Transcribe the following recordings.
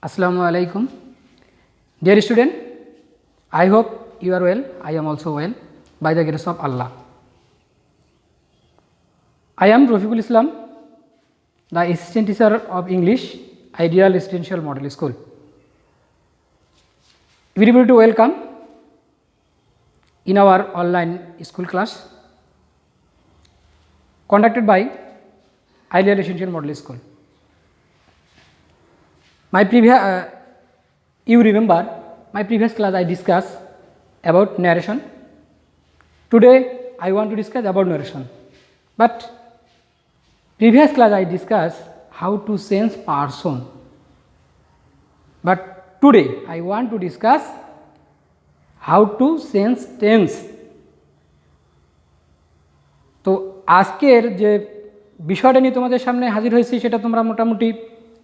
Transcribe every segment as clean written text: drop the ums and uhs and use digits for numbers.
Assalamu alaikum. Dear student, I hope you are well. I am also well by the grace of Allah. I am Rafiqul Islam, the assistant teacher of English, Ideal Residential Model School. We are to welcome in our online school class conducted by Ideal Residential Model School. You remember my previous class I discussed about narration. Today I want to discuss about narration. But previous class I discussed how to sense person. But today I want to discuss how to sense tense. তো আজকের যে বিষয়টা নিয়ে তোমাদের সামনে হাজির হয়েছি সেটা তোমরা মোটামুটি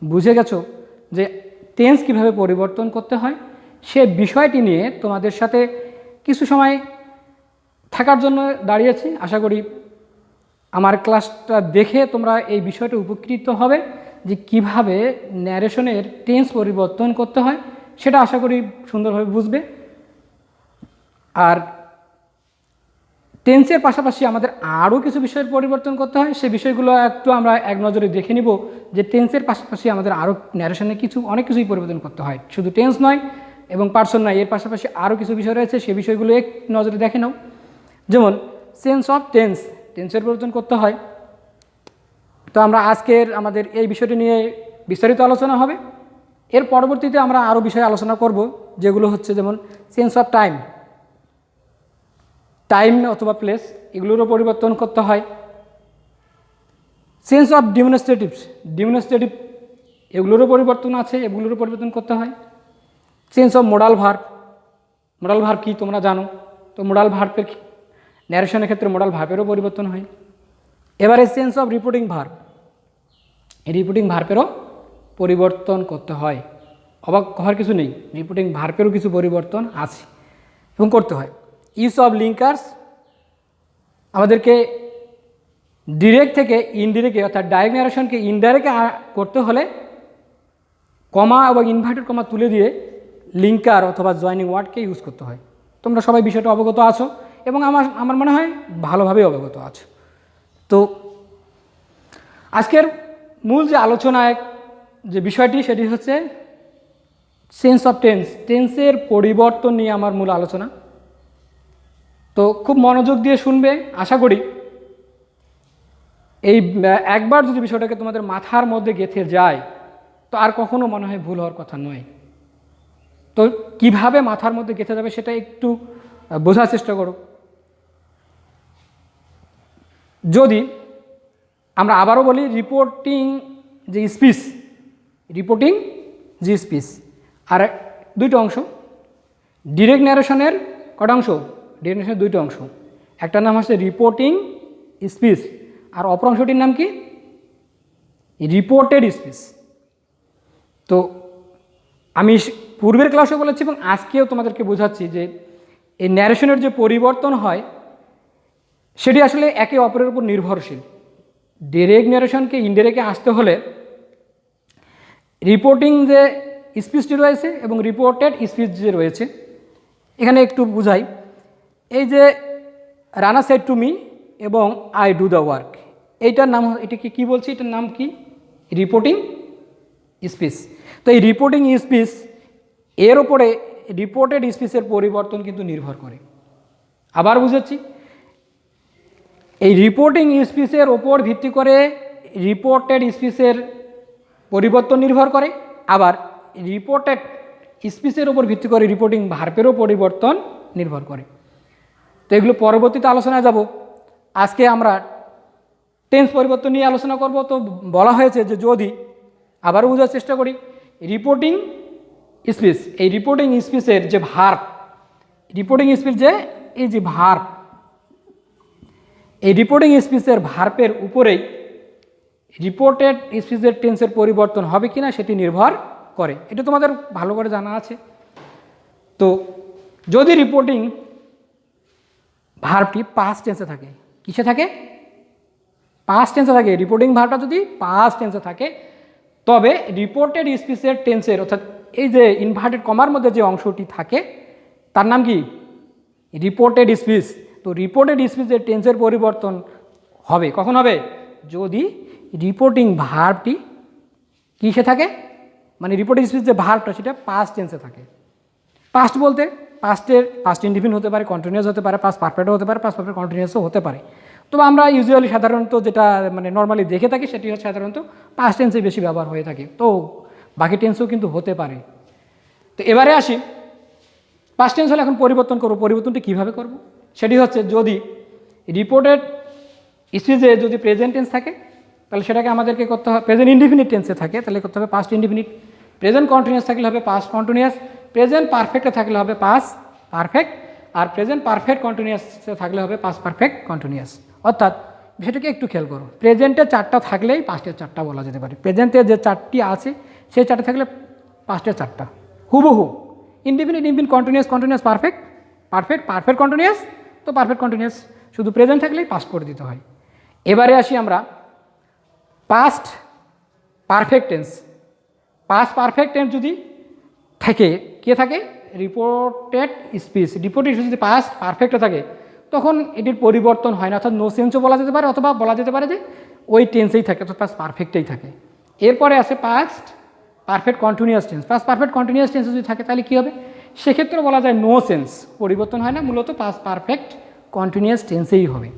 বুঝে গেছো যে টেন্স কিভাবে পরিবর্তন করতে হয় সে বিষয়টি নিয়ে তোমাদের সাথে কিছু সময় থাকার জন্য দাঁড়িয়েছি। আশা করি আমার ক্লাসটা দেখে তোমরা এই বিষয়টা উপকৃত হবে যে কিভাবে ন্যারেশনের টেন্স পরিবর্তন করতে হয় সেটা আশা করি সুন্দরভাবে বুঝবে। আর টেন্সের পাশাপাশি আমাদের আরও কিছু বিষয়ের পরিবর্তন করতে হয়, সেই বিষয়গুলো একটু আমরা এক নজরে দেখে নিব যে টেন্সের পাশাপাশি আমাদের আরও ন্যারেশনে অনেক কিছুই পরিবর্তন করতে হয়, শুধু টেন্স নয় এবং পার্সন নয়, এর পাশাপাশি আরও কিছু বিষয় রয়েছে, সেই বিষয়গুলো এক নজরে দেখে নাও। যেমন সেন্স অফ টেন্সের পরিবর্তন করতে হয়। তো আমরা আজকের আমাদের এই বিষয়টি নিয়ে বিস্তারিত আলোচনা হবে। এর পরবর্তীতে আমরা আরও বিষয়ে আলোচনা করব যেগুলো হচ্ছে যেমন সেন্স অফ টাইম অথবা প্লেস, এগুলোরও পরিবর্তন করতে হয়। সেন্স অফ ডিমনস্ট্রেটিভ এগুলোরও পরিবর্তন আছে, এগুলোরও পরিবর্তন করতে হয়। সেন্স অফ মোডাল ভার্ব কি তোমরা জানো, তো মোডাল ভার্বের ন্যারেশনের ক্ষেত্রে মোডাল ভার্বেরও পরিবর্তন হয়। এবারে সেন্স অফ রিপোর্টিং ভার্বেরও পরিবর্তন করতে হয়। অবাক হওয়ার কিছু নেই, রিপোর্টিং ভার্বেরও কিছু পরিবর্তন আছে এবং করতে হয়। ইউজ অফ লিঙ্কার্স, আমাদেরকে ডিরেক্ট থেকে ইনডিরেক্টে অর্থাৎ ডাইরেক্ট ন্যারেশনকে ইনডাইরেক্টে করতে হলে কমা এবং ইনভার্টেড কমা তুলে দিয়ে লিঙ্কার অথবা জয়নিং ওয়ার্ডকে ইউজ করতে হয়। তোমরা সবাই বিষয়টা অবগত আছো এবং আমার মনে হয় ভালোভাবেই অবগত আছো। তো আজকের মূল যে আলোচনায় যে বিষয়টি সেটি হচ্ছে সেন্স অফ টেন্সের পরিবর্তন নিয়ে আমার মূল আলোচনা। তো খুব মনোযোগ দিয়ে শুনবে, আশা করি এই একবার যদি বিষয়টাকে তোমাদের মাথার মধ্যে গেঁথে যায় তো আর কখনো মনে হয় ভুল হওয়ার কথা নয়। তো কিভাবে মাথার মধ্যে গেঁথে যাবে সেটা একটু বোঝার চেষ্টা করো। যদি আমরা আবারও বলি রিপোর্টিং যে স্পিচ আর দুইটা অংশ, ডিরেক্ট ন্যারেশনের কটা অংশ, ডিরেক্ট ন্যারেশনের দুইটা অংশ, একটা নাম হচ্ছে রিপোর্টিং স্পিচ আর অপর অংশটির নাম কি রিপোর্টেড স্পিচ। তো আমি পূর্বের ক্লাসে বলেছি এবং আজকেও তোমাদেরকে বোঝাচ্ছি যে এই ন্যারেশনের যে পরিবর্তন হয় সেটি আসলে একে অপরের উপর নির্ভরশীল। ডিরেক্ট ন্যারেশনকে ইনডিরেক্টে আসতে হলে রিপোর্টিং যে স্পিচটি রয়েছে এবং রিপোর্টেড স্পিচ যে রয়েছে, এখানে একটু বুঝাই। এই যে রানা সেড টু মি এবং আই ডু দ্য ওয়ার্ক, এইটার নাম, এটাকে কী বলছি, এটার নাম কি রিপোর্টিং স্পিচ। তো এই রিপোর্টিং স্পিচ এর ওপরে রিপোর্টেড স্পিচের পরিবর্তন কিন্তু নির্ভর করে। আবার বুঝাচ্ছি, এই রিপোর্টিং স্পিচের ওপর ভিত্তি করে রিপোর্টেড স্পিচের পরিবর্তন নির্ভর করে, আবার রিপোর্টেড স্পিচের ওপর ভিত্তি করে রিপোর্টিং ভার্বেরও পরিবর্তন নির্ভর করে। তো এগুলো পরবর্তীতে আলোচনায় যাব। আজকে আমরা টেন্স পরিবর্তন নিয়ে আলোচনা করব। তো বলা হয়েছে যে যদি আবারও বোঝার চেষ্টা করি, রিপোর্টিং স্পিচ, এই রিপোর্টিং স্পিচের যে ভার্ব, রিপোর্টিং স্পিচ যে এই যে ভার্ব, এই রিপোর্টিং স্পিচের ভার্বের উপরেই রিপোর্টেড স্পিচের টেন্সের পরিবর্তন হবে কিনা সেটি নির্ভর করে। এটা তোমাদের ভালো করে জানা আছে। তো যদি রিপোর্টিং ভার্বটি পাস্ট টেন্সে থাকে, কিসে থাকে, পাস্ট টেন্সে থাকে, রিপোর্টিং ভার্বটা যদি পাস্ট টেন্সে থাকে তবে রিপোর্টেড স্পিচের টেন্সের অর্থাৎ এই যে ইনভার্টেড কমার মধ্যে যে অংশটি থাকে তার নাম কি রিপোর্টেড স্পিচ। তো রিপোর্টেড স্পিচের টেন্সের পরিবর্তন হবে কখন হবে, যদি রিপোর্টিং ভার্বটি কিসে থাকে, মানে রিপোর্টেড স্পিচ যে ভার্বটা সেটা পাস্ট টেন্সে থাকে। পাস্ট বলতে পাস্ট ইনডিফিনিট হতে পারে, কন্টিনিউয়াস হতে পারে, পাস্ট পারফেক্টও হতে পারে, পাস্ট পারফেক্ট কন্টিনিউয়াসও হতে পারে। তবে আমরা ইউজুয়ালি সাধারণত যেটা মানে নর্মালি দেখে থাকি সেটি হচ্ছে সাধারণত পাস্ট টেন্সে বেশি ব্যবহার হয়ে থাকে। তো বাকি টেন্সও কিন্তু হতে পারে। তো এবারে আসি, পাস্ট টেন্স হলে এখন পরিবর্তন করবো। পরিবর্তনটি কীভাবে করব, সেটি হচ্ছে যদি রিপোর্টেড স্পিচে যদি প্রেজেন্ট টেন্স থাকে তাহলে সেটাকে আমাদেরকে করতে হবে, প্রেজেন্ট ইনডিফিনিট টেন্সে থাকে তাহলে করতে হবে পাস্ট ইনডিফিনিট, প্রেজেন্ট কন্টিনিউয়াস থাকলে হবে পাস্ট কন্টিনিউয়াস, প্রেজেন্ট পারফেক্টে থাকলে হবে পাস্ট পারফেক্ট, আর প্রেজেন্ট পারফেক্ট কন্টিনিউয়াসে থাকলে হবে পাস্ট পারফেক্ট কন্টিনিউয়াস। অর্থাৎ বিষয়টাকে একটু খেয়াল করো, প্রেজেন্টে 4টা থাকলেই পাস্টের 4টা বলা যেতে পারে। প্রেজেন্টে যে 4টি আছে সেই 4টা থাকলে পাস্টের 4টা হুবহু। Indefinite indefinite continuous continuous perfect perfect perfect continuous, তো পারফেক্ট কন্টিনিউয়াস শুধু প্রেজেন্ট থাকলেই পাস্ট করে দিতে হয়। এবারে আসি আমরা past perfect tense. Past perfect tense যদি থাকে, কে থাকে, রিপোর্টেড স্পিচ, রিপোর্টেড স্পিচ যদি পাস্ট পারফেক্টে থাকে তখন এটির পরিবর্তন হয় না, অর্থাৎ নো চেঞ্জও বলা যেতে পারে, অথবা বলা যেতে পারে যে ওই টেন্সেই থাকে, অর্থাৎ পাস্ট পারফেক্টেই থাকে। এরপরে আছে past perfect continuous tense. Past perfect continuous tense যদি থাকে তাহলে কী হবে, সেক্ষেত্রে বলা যায় নো চেঞ্জ, পরিবর্তন হয় না, মূলত পাস্ট পারফেক্ট কন্টিনিউয়াস টেন্সেই হবে।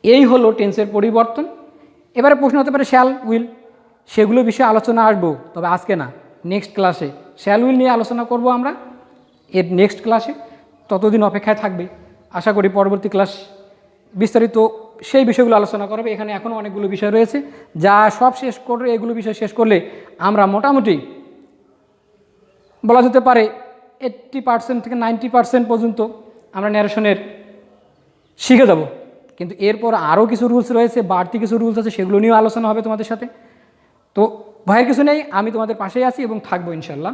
এই হলো টেন্সের পরিবর্তন। এবারে প্রশ্ন হতে পারে শ্যাল উইল, সেগুলো বিষয়ে আলোচনা আসবো, তবে আজকে না, নেক্সট ক্লাসে শ্যাল উইল নিয়ে আলোচনা করব আমরা এর নেক্সট ক্লাসে। ততদিন অপেক্ষায় থাকবে, আশা করি পরবর্তী ক্লাস বিস্তারিত সেই বিষয়গুলো আলোচনা করবে। এখানে এখনও অনেকগুলো বিষয় রয়েছে, যা সব শেষ করে এগুলো বিষয় শেষ করলে আমরা মোটামুটি বলা যেতে পারে 80% থেকে 90% পর্যন্ত আমরা ন্যারেশনের শিখে যাব। কিন্তু এরপর আরও কিছু রুলস রয়েছে, বাড়তি কিছু রুলস আছে, সেগুলো নিয়েও আলোচনা হবে তোমাদের সাথে। তো ভয়ের কিছু নেই, আমি তোমাদের পাশেই আছি এবং থাকবো ইনশাল্লাহ।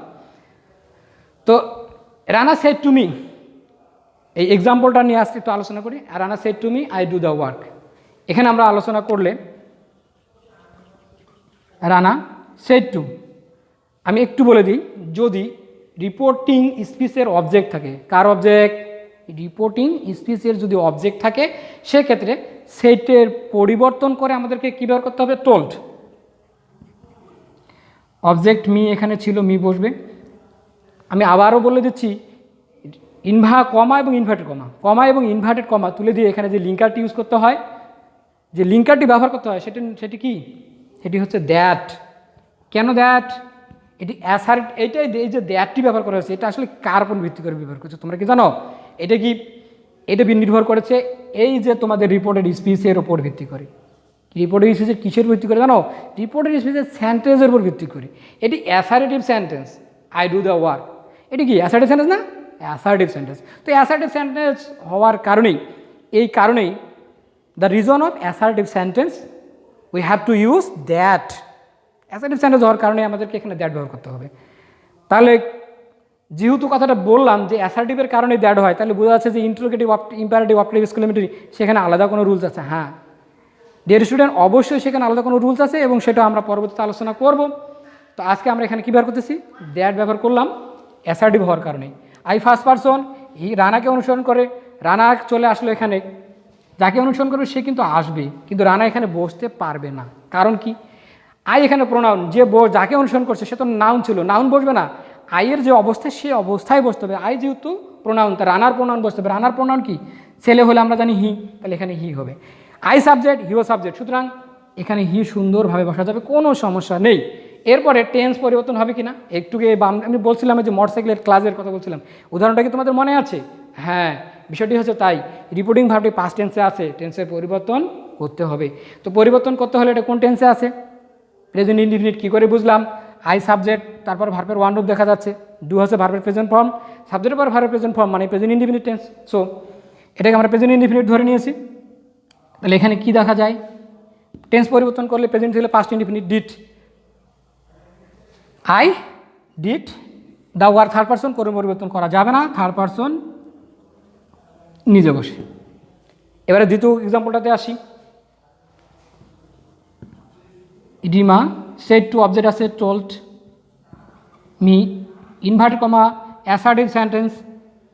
তো রানা সেড টু মি, এই এক্সাম্পলটা নিয়ে আসছি একটু আলোচনা করি। Rana said to me I do the work. এখানে আমরা আলোচনা করলে রানা সেড টু, আমি একটু বলে দিই, যদি রিপোর্টিং স্পিচের অবজেক্ট থাকে, কার অবজেক্ট, রিপোর্টিং স্পিচের যদি অবজেক্ট থাকে সেক্ষেত্রে সেটের পরিবর্তন করে আমাদেরকে কী ব্যবহার করতে হবে, টোল্ড। অবজেক্ট মি এখানে ছিল, মি বসবে। আমি আবারও বলে দিচ্ছি, কমা এবং ইনভার্টেড কমা এবং ইনভার্টেড কমা তুলে দিয়ে এখানে যে লিঙ্কারটি ইউজ করতে হয়, যে লিঙ্কারটি ব্যবহার করতে হয় সেটি কি, সেটি হচ্ছে দ্যাট। কেন দ্যাট, এটি অ্যাসার্ট, এইটাই এই যে দ্যাটটি ব্যবহার করা হয়েছে এটা আসলে কার উপর ভিত্তি করে ব্যবহার করছে তোমরা কি জানো, এটা নির্ভর করেছে এই যে তোমাদের রিপোর্টেড স্পিচের ওপর ভিত্তি করে। রিপোর্টেড স্পিচের কিসের ভিত্তি করে জানো, রিপোর্টেড স্পিচের সেন্টেন্সের উপর ভিত্তি করে। এটি assertive sentence, I do the work, এটি কি অ্যাসার্টিভ সেন্টেন্স না, অ্যাসার্টিভ সেন্টেন্স। তো অ্যাসার্টিভ সেন্টেন্স হওয়ার কারণেই, এই কারণেই the reason of assertive sentence we have to use that. Assertive sentence হওয়ার কারণে আমাদেরকে এখানে দ্যাট ব্যবহার করতে হবে। তাহলে যেহেতু কথাটা বললাম যে অ্যাসার্টিভের কারণে দ্যাট হয়, তাহলে বোঝা যাচ্ছে যে ইন্টারোগেটিভ ইম্পারেটিভ অপটিভ এক্সক্লেমেটরি সেখানে আলাদা কোনো রুলস আছে। হ্যাঁ ডিয়ার স্টুডেন্ট, অবশ্যই সেখানে আলাদা কোনো রুলস আছে এবং সেটা আমরা পরবর্তীতে আলোচনা করব। তো আজকে আমরা এখানে কী ব্যবহার করতেছি, দ্যাট ব্যবহার করলাম অ্যাসার্টিভ হওয়ার কারণে। আই ফার্স্ট পারসন, রানাকে অনুসরণ করে, রানা চলে আসলো এখানে, যাকে অনুসরণ করবে সে কিন্তু আসবে, কিন্তু রানা এখানে বসতে পারবে না। কারণ কি, আই এখানে প্রোনাউন, যে যাকে অনুসরণ করছে সে তো নাউন ছিল, নাউন বসবে না, আইয়ের যে অবস্থা সে অবস্থায় বসতে হবে। আই যেহেতু প্রোনাউন, তা রানার প্রোনাউন বসতে হবে। রানার প্রোনাউন কি, ছেলে হলে আমরা জানি হি, তাহলে এখানে হি হবে। আই সাবজেক্ট, হিও সাবজেক্ট, সুতরাং এখানে হি সুন্দরভাবে বসা যাবে, কোনো সমস্যা নেই। এরপরে টেন্স পরিবর্তন হবে কি না, একটু আমি বলছিলাম যে মোটরসাইকেলের ক্লাসের কথা বলছিলাম, উদাহরণটা কি তোমাদের মনে আছে? হ্যাঁ, বিষয়টি হচ্ছে তাই, রিপোর্টিং ভার্বটি পাস্ট টেন্সে আছে, টেন্সের পরিবর্তন করতে হবে। তো পরিবর্তন করতে হলে এটা কোন টেন্সে আছে, প্রেজেন্ট ইনডিফিনিট। কী করে বুঝলাম, আই সাবজেক্ট, তারপর ভার্বের ওয়ান রূপ দেখা যাচ্ছে, ডু হচ্ছে ভার্বের প্রেজেন্ট ফর্ম, সাবজেক্টের পর ভার্বের প্রেজেন্ট ফর্ম মানে প্রেজেন্ট ইনডিফিনিট টেন্স। সো এটাকে আমরা প্রেজেন্ট ইনডিফিনিট ধরে নিয়েছি। তাহলে এখানে কি দেখা যায়, টেন্স পরিবর্তন করলে প্রেজেন্ট হলে past indefinite did, I did the work, third person করে পরিবর্তন করা যাবে না, থার্ড পারসন নিজে বসে। এবারে দ্বিতীয় এক্সাম্পলটাতে আসি, রিমা সেড টু অবজেক্ট আছে told me, inverted comma assertive sentence,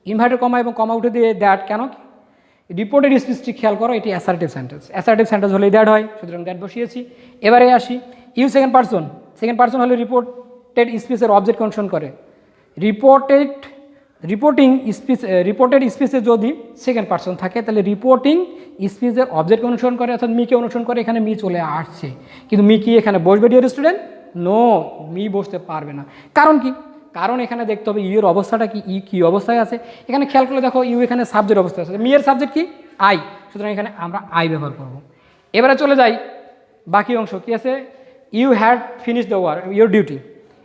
inverted comma এবং কমা উঠে দিয়ে দ্যাট, কেন রিপোর্টেড স্পিচটি খেয়াল করো, এটি অ্যাসার্টিভ সেন্টেন্স, অ্যাসার্টিভ সেন্টেন্স হলেই দ্যাট হয়, সুতরাং দ্যাট বসিয়েছি। এবারে আসি ইউ সেকেন্ড পার্সন হলে রিপোর্টেড স্পিচের অবজেক্ট অনুসরণ করে, রিপোর্টেড স্পিচে যদি সেকেন্ড পার্সন থাকে তাহলে রিপোর্টিং স্পিচের অবজেক্ট অনুসরণ করে, অর্থাৎ মিকে অনুসরণ করে, এখানে মি চলে আসছে, কিন্তু মি কি এখানে বসবে ডিয়ার স্টুডেন্ট? নো, মি বসতে পারবে না। কারণ কি? কারণ এখানে দেখতে হবে ইউ এর অবস্থাটা কি, ই কী অবস্থায় আছে। এখানে খেয়াল করলে দেখো ইউ এখানে সাবজেক্ট অবস্থায় আছে, মি এর সাবজেক্ট কি? আই, সুতরাং এখানে আমরা আই ব্যবহার করব। এবারে চলে যাই বাকি অংশ কি আছে, you had finish the work your duty,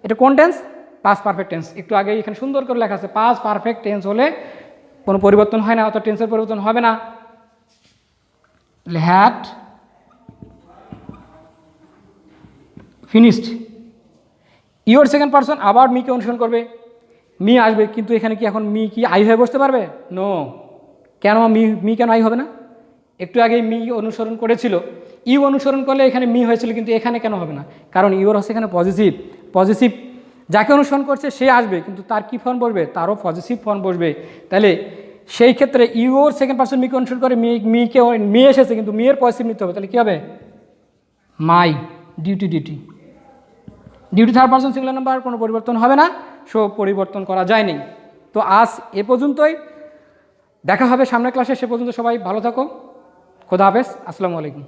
এটা কোন টেন্স? Past perfect tense. একটু আগে এখানে সুন্দর করে লেখা আছে পাস্ট পারফেক্ট টেন্স হলে কোনো পরিবর্তন হয় না, অর্থাৎ টেন্সের পরিবর্তন হবে না। Had finished, your second person আবার মিকে অনুসরণ করবে, মি আসবে, কিন্তু এখানে কি এখন মি কি আই হয়ে বসতে পারবে? নো। কেন মি কেন আই হবে না? একটু আগেই মি অনুসরণ করেছিল, ইউ অনুসরণ করলে এখানে মি হয়েছিল, কিন্তু এখানে কেন হবে না? কারণ ইউর হচ্ছে এখানে পজিটিভ যাকে অনুসরণ করছে সে আসবে, কিন্তু তার কি ফর্ম বসবে? তারও পজিটিভ ফর্ম বসবে। তাহলে সেই ক্ষেত্রে ইউর সেকেন্ড পার্সন মিকে অনুসরণ করে, মি এসেছে, কিন্তু মি এর পজিটিভ নিতে হবে, তাহলে কী হবে? My duty third person singular number, কোনো পরিবর্তন হবে না, সো পরিবর্তন করা যায়নি। তো আজ এ পর্যন্তই, দেখা হবে সামনের ক্লাসে, সে পর্যন্ত সবাই ভালো থাকো, খোদা হাফেজ, আসসালামু আলাইকুম।